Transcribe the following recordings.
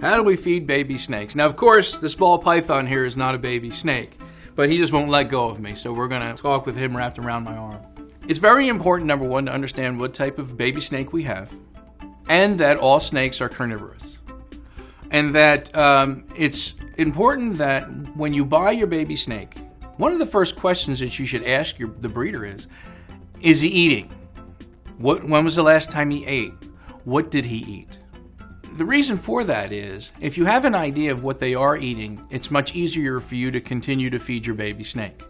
How do we feed baby snakes? Now, of course, this ball python here is not a baby snake, but he just won't let go of me, so we're going to talk with him wrapped around my arm. It's very important, number one, to understand what type of baby snake we have, and that all snakes are carnivorous. And that it's important that when you buy your baby snake, one of the first questions that you should ask the breeder is he eating? When was the last time he ate? What did he eat? The reason for that is, if you have an idea of what they are eating, it's much easier for you to continue to feed your baby snake.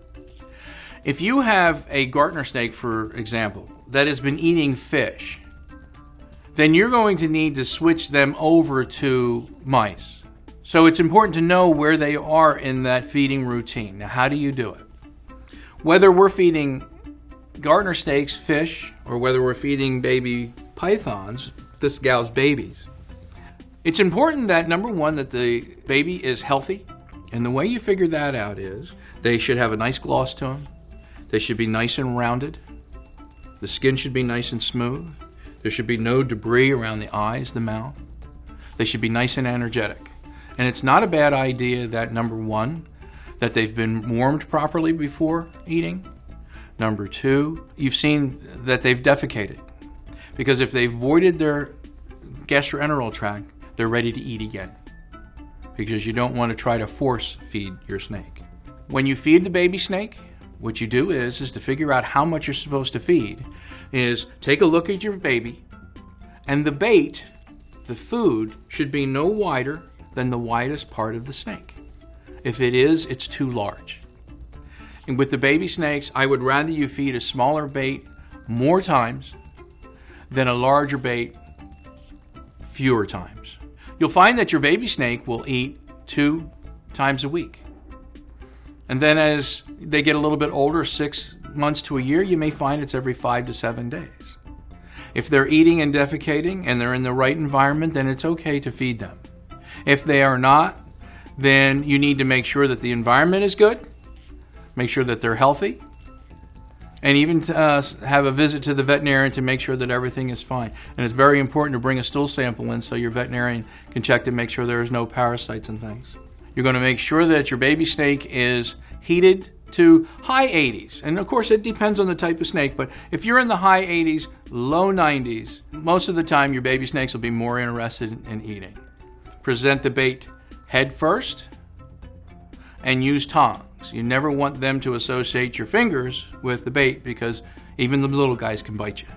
If you have a garter snake, for example, that has been eating fish, then you're going to need to switch them over to mice. So it's important to know where they are in that feeding routine. Now, how do you do it? Whether we're feeding garter snakes fish or whether we're feeding baby pythons, this gal's babies, it's important that, number one, that the baby is healthy. And the way you figure that out is they should have a nice gloss to them. They should be nice and rounded. The skin should be nice and smooth. There should be no debris around the eyes, the mouth. They should be nice and energetic. And it's not a bad idea that, number one, that they've been warmed properly before eating. Number two, you've seen that they've defecated. Because if they've voided their gastroenteral tract, they're ready to eat again. Because you don't want to try to force feed your snake. When you feed the baby snake, what you do is to figure out how much you're supposed to feed, is take a look at your baby, and the bait, the food, should be no wider than the widest part of the snake. If it is, it's too large. And with the baby snakes, I would rather you feed a smaller bait more times than a larger bait fewer times. You'll find that your baby snake will eat 2 times a week. And then as they get a little bit older, 6 months to a year, you may find it's every 5 to 7 days. If they're eating and defecating and they're in the right environment, then it's okay to feed them. If they are not, then you need to make sure that the environment is good, make sure that they're healthy, and even have a visit to the veterinarian to make sure that everything is fine. And it's very important to bring a stool sample in so your veterinarian can check to make sure there's no parasites and things. You're going to make sure that your baby snake is heated to high 80s. And of course, it depends on the type of snake, but if you're in the high 80s, low 90s, most of the time your baby snakes will be more interested in eating. Present the bait head first and use tongs. You never want them to associate your fingers with the bait because even the little guys can bite you.